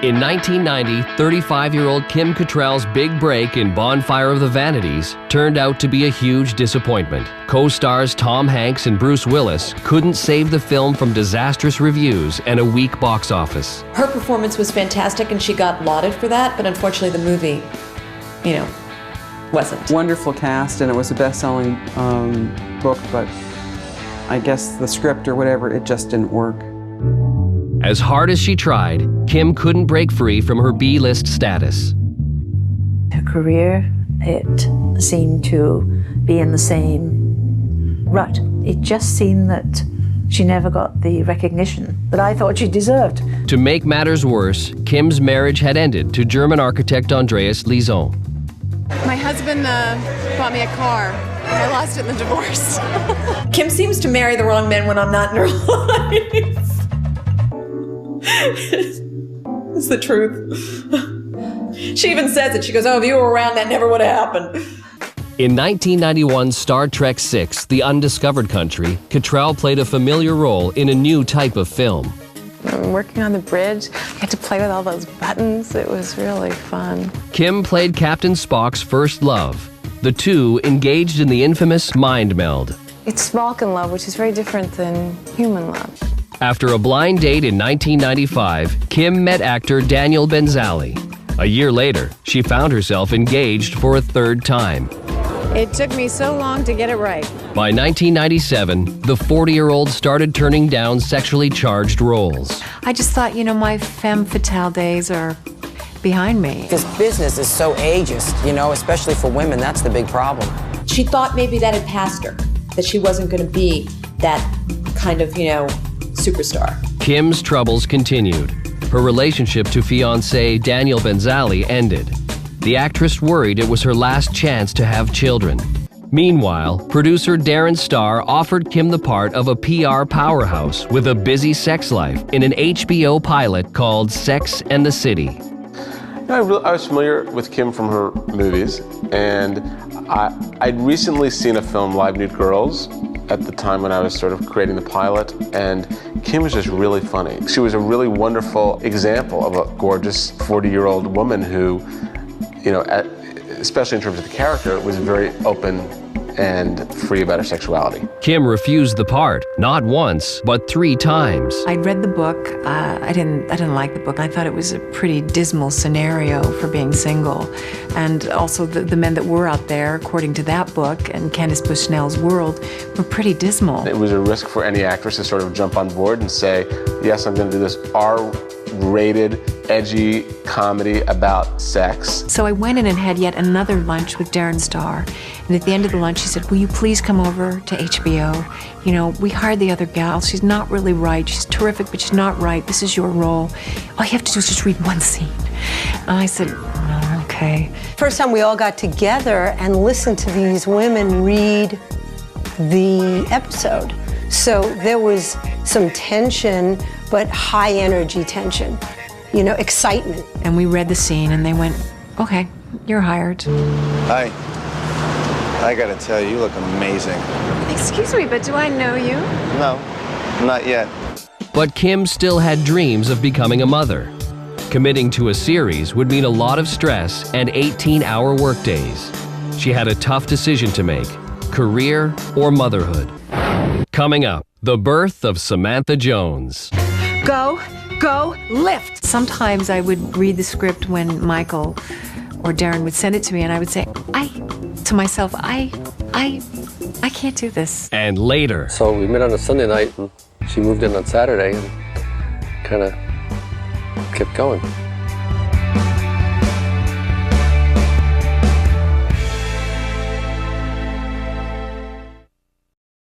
In 1990, 35-year-old Kim Cattrall's big break in Bonfire of the Vanities turned out to be a huge disappointment. Co-stars Tom Hanks and Bruce Willis couldn't save the film from disastrous reviews and a weak box office. Her performance was fantastic and she got lauded for that, but unfortunately the movie, wasn't. Wonderful cast, and it was a best-selling book, but I guess the script or whatever, it just didn't work. As hard as she tried, Kim couldn't break free from her B-list status. Her career, it seemed to be in the same rut. It just seemed that she never got the recognition that I thought she deserved. To make matters worse, Kim's marriage had ended to German architect Andreas Lison. My husband bought me a car. I lost it in the divorce. Kim seems to marry the wrong men when I'm not in her life. It's the truth. She even says it. She goes, "Oh, if you were around, that never would have happened." In 1991's Star Trek VI, The Undiscovered Country, Cattrall played a familiar role in a new type of film. Working on the bridge, I had to play with all those buttons. It was really fun. Kim played Captain Spock's first love. The two engaged in the infamous mind meld. It's Vulcan love, which is very different than human love. After a blind date in 1995, Kim met actor Daniel Benzali. A year later, she found herself engaged for a third time. It took me so long to get it right. By 1997, the 40-year-old started turning down sexually charged roles. I just thought, my femme fatale days are behind me. This business is so ageist, especially for women. That's the big problem. She thought maybe that had passed her, that she wasn't going to be that kind of, superstar. Kim's troubles continued. Her relationship to fiancé Daniel Benzali ended. The actress worried it was her last chance to have children. Meanwhile, producer Darren Star offered Kim the part of a PR powerhouse with a busy sex life in an HBO pilot called Sex and the City. I was familiar with Kim from her movies, and I'd recently seen a film, Live Nude Girls, at the time when I was sort of creating the pilot, and Kim was just really funny. She was a really wonderful example of a gorgeous 40-year-old woman who, especially in terms of the character, was very open and free about her sexuality. Kim refused the part, not once, but 3 times. I'd read the book. I didn't like the book. I thought it was a pretty dismal scenario for being single. And also the men that were out there, according to that book and Candace Bushnell's world, were pretty dismal. It was a risk for any actress to sort of jump on board and say, yes, I'm going to do this R-rated, edgy comedy about sex. So I went in and had yet another lunch with Darren Star. And at the end of the lunch, he said, will you please come over to HBO? We hired the other gal. She's not really right. She's terrific, but she's not right. This is your role. All you have to do is just read one scene. And I said, oh, okay. First time we all got together and listened to these women read the episode. So there was some tension, but high energy tension, excitement. And we read the scene and they went, okay, you're hired. Hi. I gotta tell you, you look amazing. Excuse me, but do I know you? No, not yet. But Kim still had dreams of becoming a mother. Committing to a series would mean a lot of stress and 18-hour workdays. She had a tough decision to make, career or motherhood. Coming up, the birth of Samantha Jones. Go, lift. Sometimes I would read the script when Michael or Darren would send it to me and I would say, to myself, I can't do this. And later. So we met on a Sunday night and she moved in on Saturday and kind of kept going.